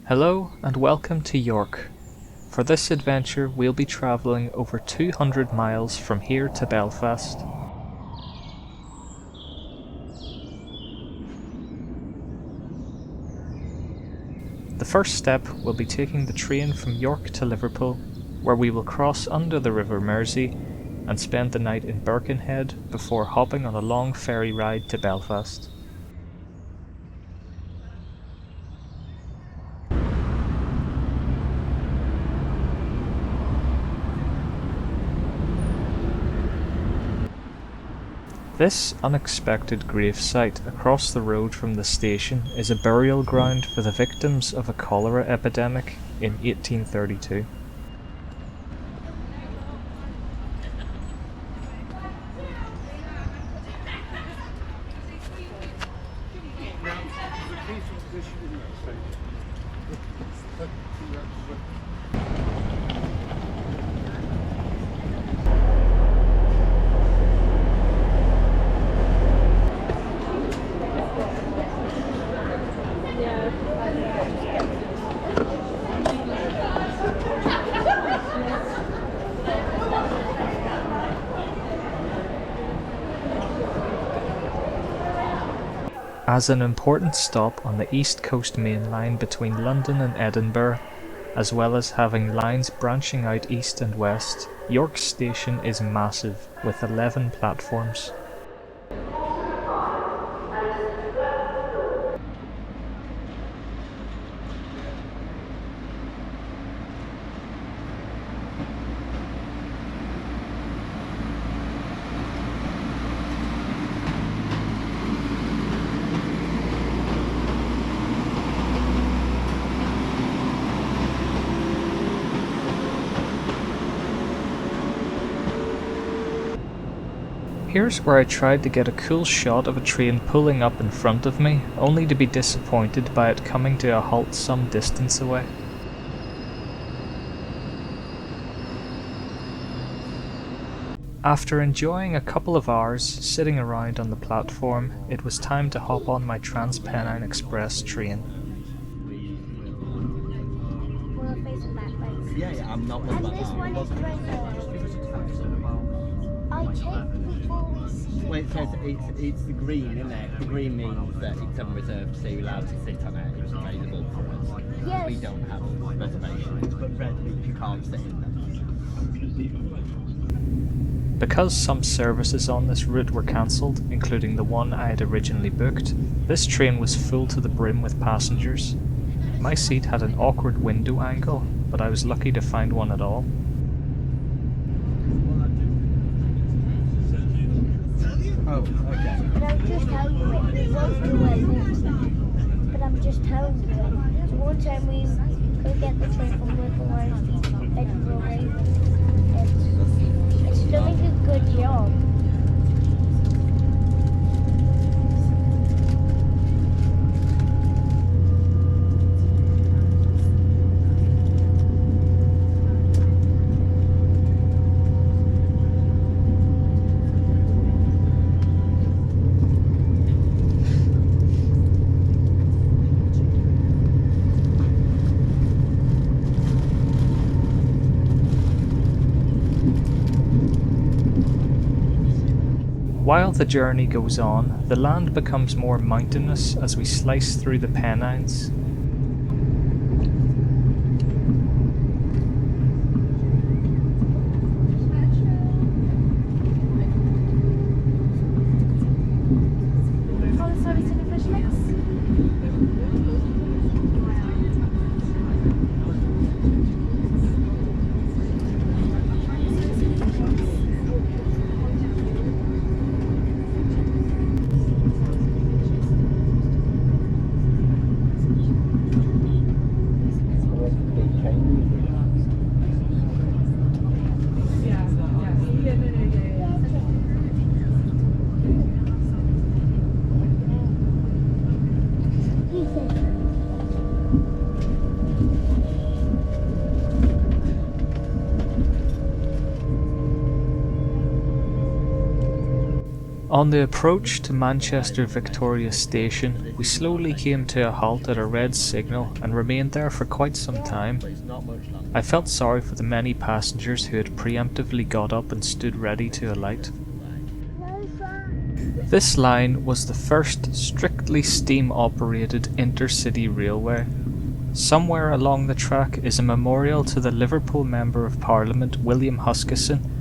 Hello and welcome to York. For this adventure we'll be travelling over 200 miles from here to Belfast. The first step will be taking the train from York to Liverpool, where we will cross under the River Mersey and spend the night in Birkenhead before hopping on a long ferry ride to Belfast. This unexpected gravesite across the road from the station is a burial ground for the victims of a cholera epidemic in 1832. As an important stop on the East Coast Main Line between London and Edinburgh, as well as having lines branching out east and west, York Station is massive, with 11 platforms. Here's where I tried to get a cool shot of a train pulling up in front of me, only to be disappointed by it coming to a halt some distance away. After enjoying a couple of hours sitting around on the platform, it was time to hop on my Trans-Pennine Express train. Yeah, I'm not one about that. Well, it says it's the green, isn't it? The green means that it's unreserved, so you're allowed to sit on it. It's available for us. Yes. We don't have reservations, but red means you can't sit in them. Because some services on this route were cancelled, including the one I had originally booked, this train was full to the brim with passengers. My seat had an awkward window angle, but I was lucky to find one at all. Oh, okay. But I'm just telling you it won't do it. But I'm just telling you it. So one time we could get the train from Liverpool to Edinburgh Raven. It's doing a good job. While the journey goes on, the land becomes more mountainous as we slice through the Pennines. On the approach to Manchester Victoria Station, we slowly came to a halt at a red signal and remained there for quite some time. But it's not much longer. I felt sorry for the many passengers who had preemptively got up and stood ready to alight. This line was the first strictly steam-operated intercity railway. Somewhere along the track is a memorial to the Liverpool Member of Parliament William Huskisson,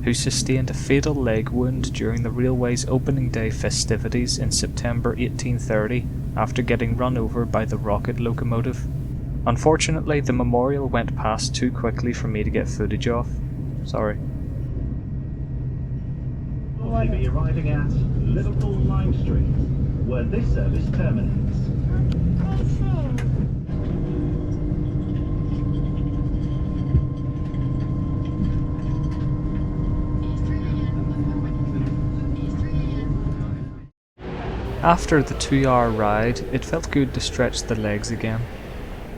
who sustained a fatal leg wound during the railway's opening day festivities in September 1830 after getting run over by the rocket locomotive. Unfortunately, the memorial went past too quickly for me to get footage of. Sorry. Will be arriving at Liverpool Lime Street, where this service terminates. After the 2-hour ride, it felt good to stretch the legs again.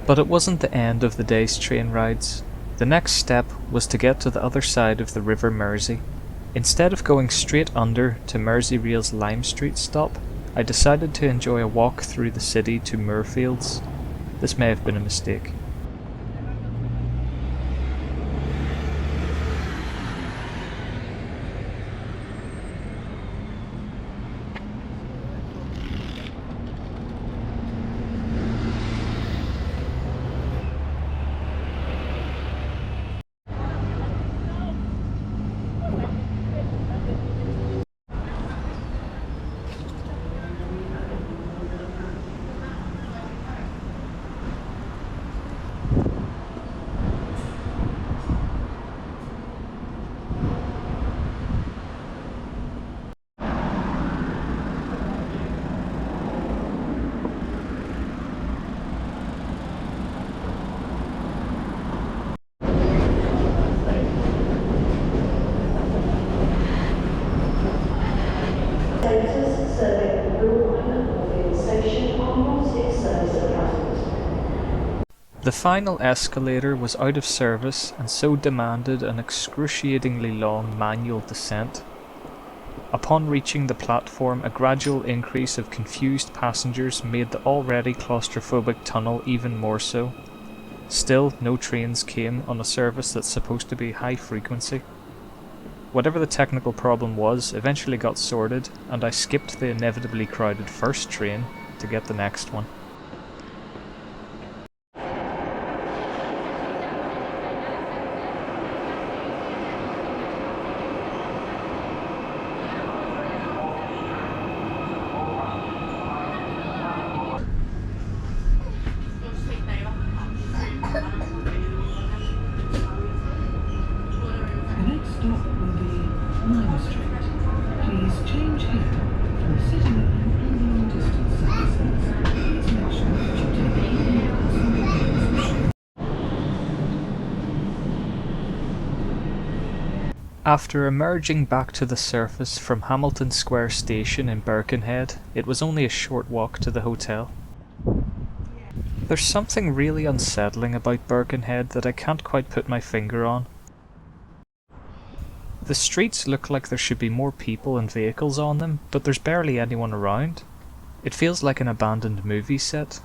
But it wasn't the end of the day's train rides. The next step was to get to the other side of the River Mersey. Instead of going straight under to Merseyrail's Lime Street stop, I decided to enjoy a walk through the city to Moorfields. This may have been a mistake. The final escalator was out of service and so demanded an excruciatingly long manual descent. Upon reaching the platform, a gradual increase of confused passengers made the already claustrophobic tunnel even more so. Still, no trains came on a service that's supposed to be high frequency. Whatever the technical problem was eventually got sorted, and I skipped the inevitably crowded first train to get the next one. The next stop will be Lime Street. Please change here for Stena Line and long distance services. Please make sure that you take all passengers. After emerging back to the surface from Hamilton Square Station in Birkenhead, it was only a short walk to the hotel. There's something really unsettling about Birkenhead that I can't quite put my finger on. The streets look like there should be more people and vehicles on them, but there's barely anyone around. It feels like an abandoned movie set.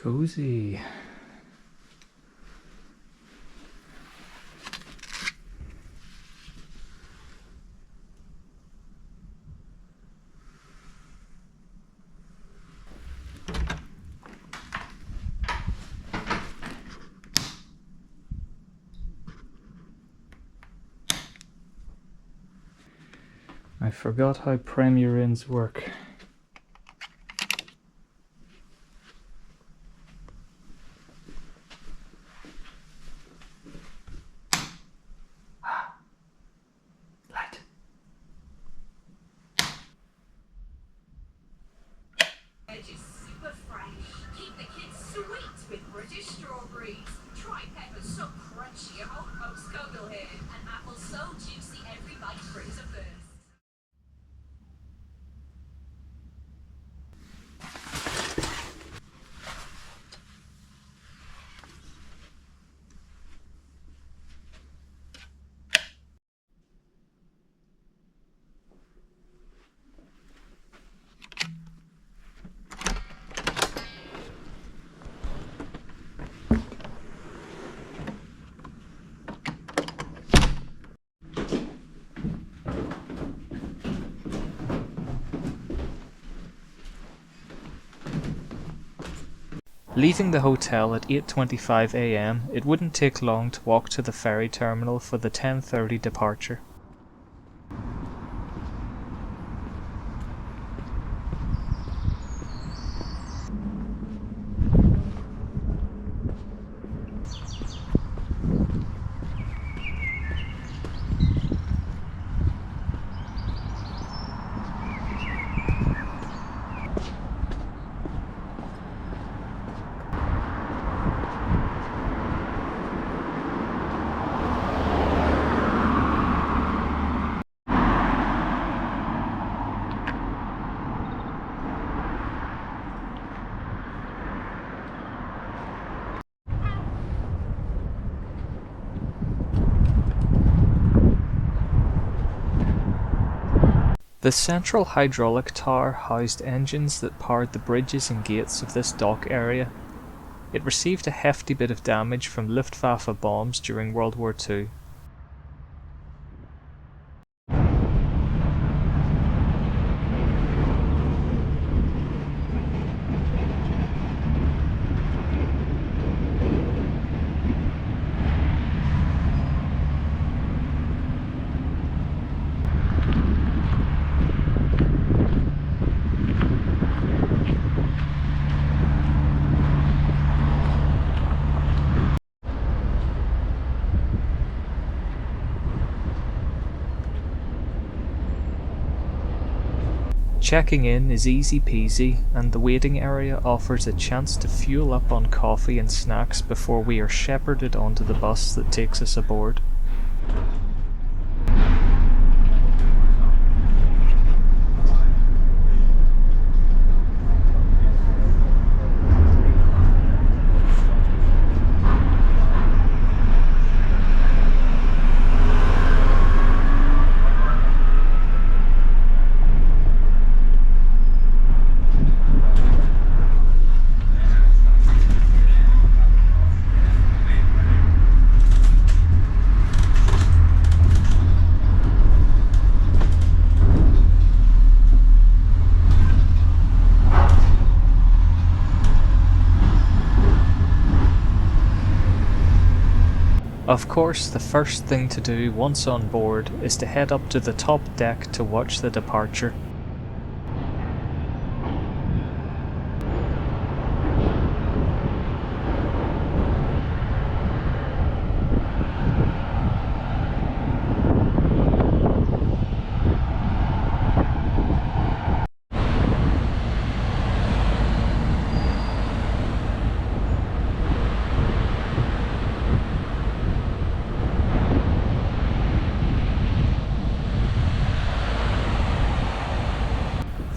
cozy. I forgot how Premier Inns work. Light. Veggies super fresh. Keep the kids sweet with British strawberries. Try peppers so crunchy your whole postcode will hit. And apples so juicy every bite brings a burst. Leaving the hotel at 8:25 AM, it wouldn't take long to walk to the ferry terminal for the 10:30 departure. The central hydraulic tower housed engines that powered the bridges and gates of this dock area. It received a hefty bit of damage from Luftwaffe bombs during World War II. Checking in is easy peasy, and the waiting area offers a chance to fuel up on coffee and snacks before we are shepherded onto the bus that takes us aboard. Of course, the first thing to do once on board is to head up to the top deck to watch the departure.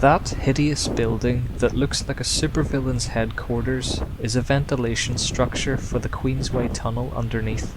That hideous building that looks like a supervillain's headquarters is a ventilation structure for the Queensway Tunnel underneath.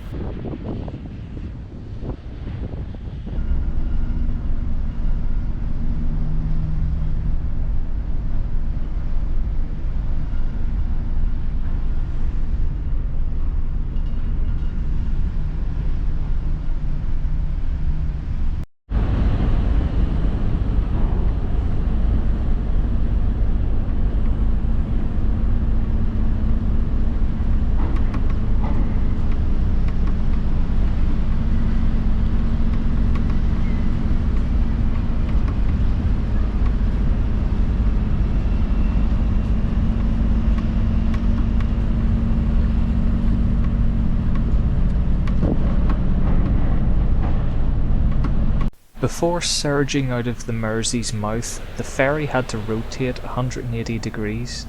Before surging out of the Mersey's mouth, the ferry had to rotate 180 degrees.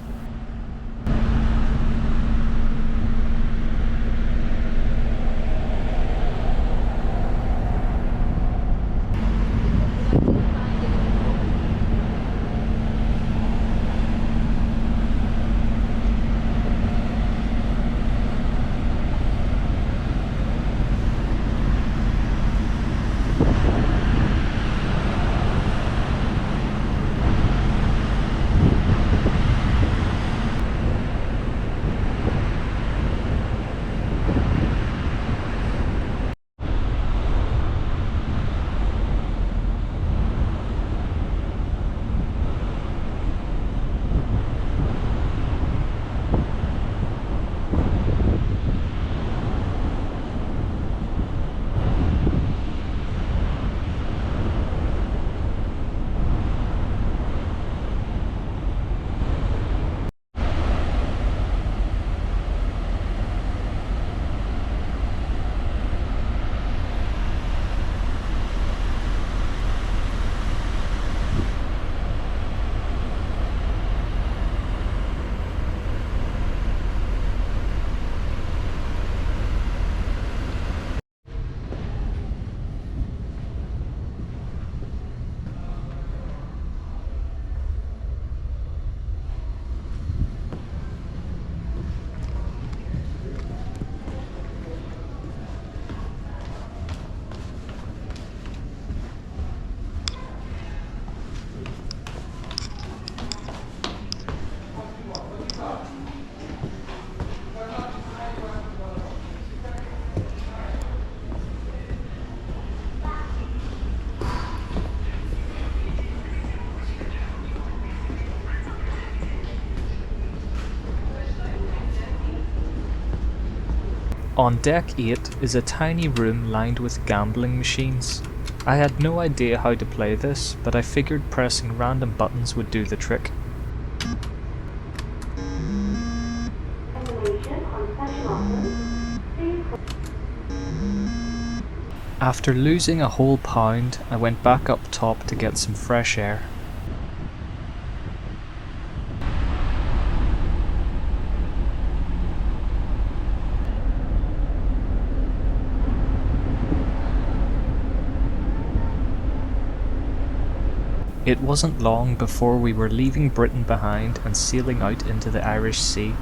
On deck 8 is a tiny room lined with gambling machines. I had no idea how to play this, but I figured pressing random buttons would do the trick. After losing a whole pound, I went back up top to get some fresh air. It wasn't long before we were leaving Britain behind and sailing out into the Irish Sea.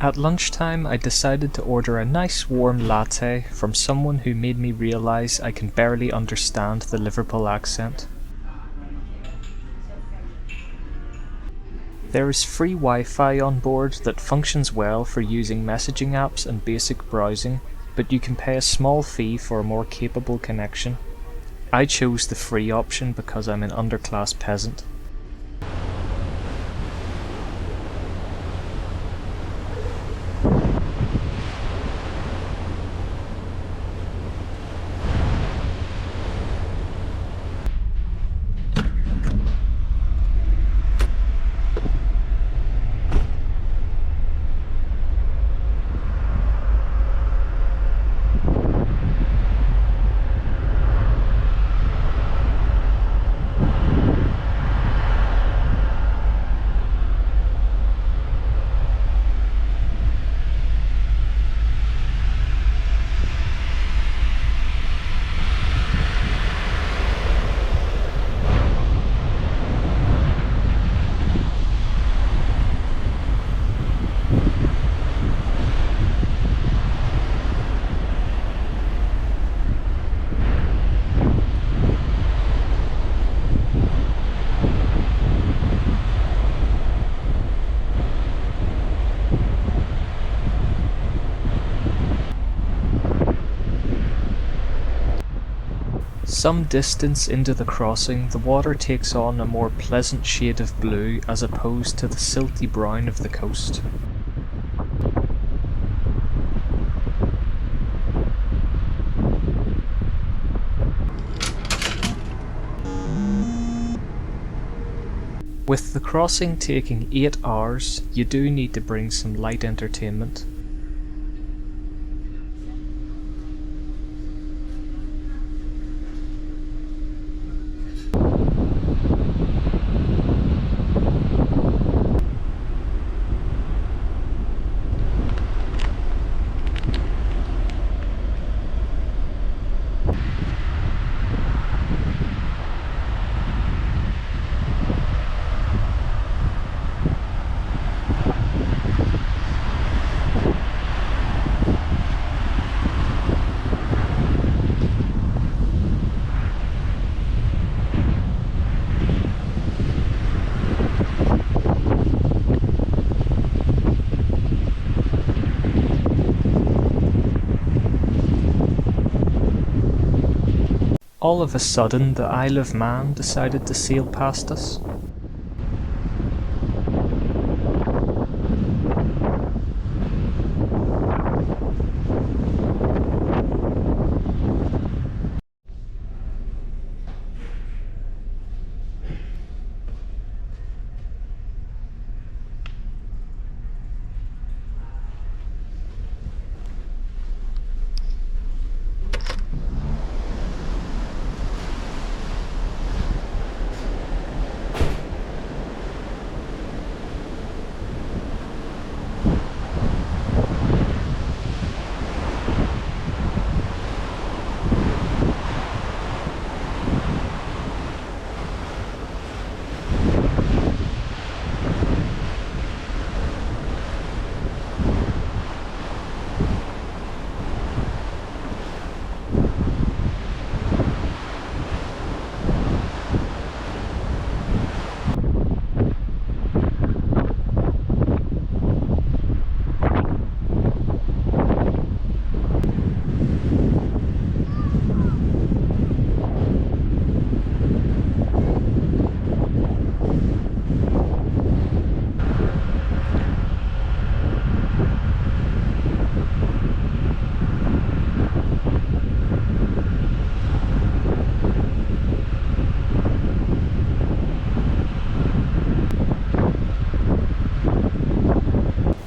At lunchtime, I decided to order a nice warm latte from someone who made me realise I can barely understand the Liverpool accent. There is free Wi-Fi on board that functions well for using messaging apps and basic browsing, but you can pay a small fee for a more capable connection. I chose the free option because I'm an underclass peasant. Some distance into the crossing, the water takes on a more pleasant shade of blue as opposed to the silty brown of the coast. With the crossing taking 8 hours, you do need to bring some light entertainment. All of a sudden, the Isle of Man decided to sail past us.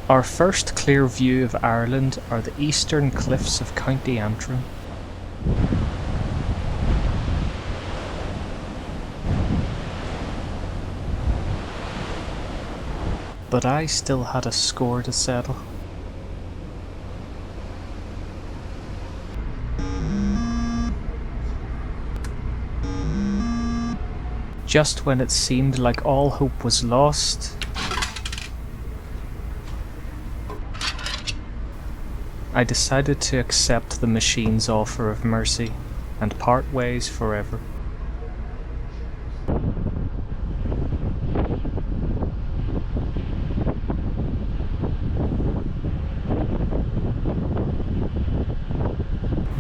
Our first clear view of Ireland are the eastern cliffs of County Antrim. But I still had a score to settle. Just when it seemed like all hope was lost, I decided to accept the machine's offer of mercy and part ways forever.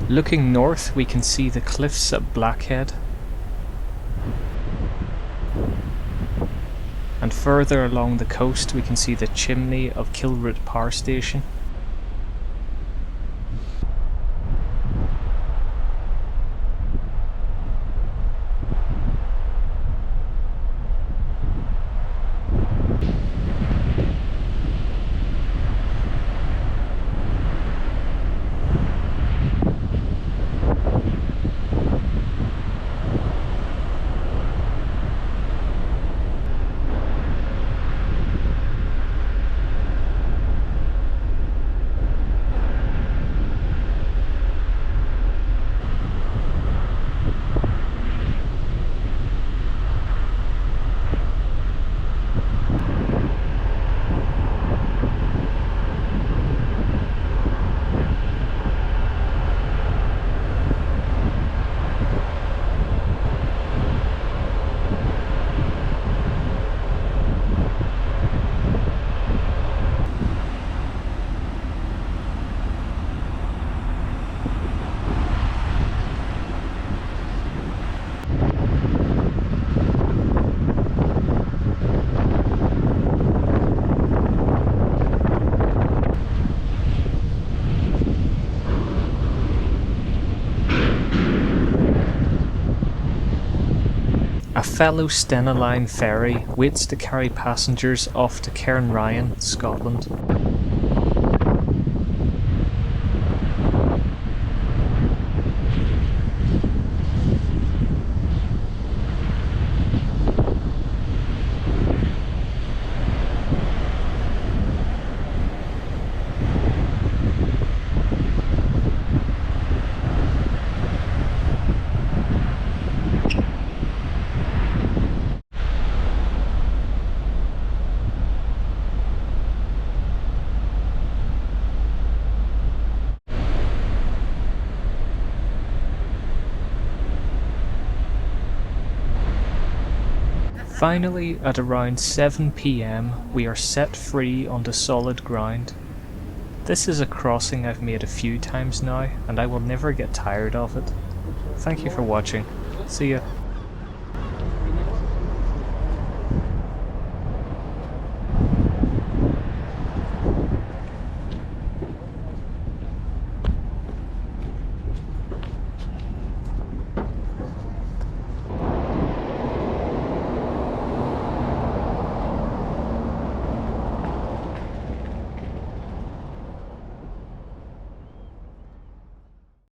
Looking north, we can see the cliffs at Blackhead, and further along the coast we can see the chimney of Kilroot Power Station. A fellow Stena Line ferry waits to carry passengers off to Cairnryan, Scotland. Finally, at around 7 PM, we are set free onto solid ground. This is a crossing I've made a few times now, and I will never get tired of it. Thank you for watching. See ya.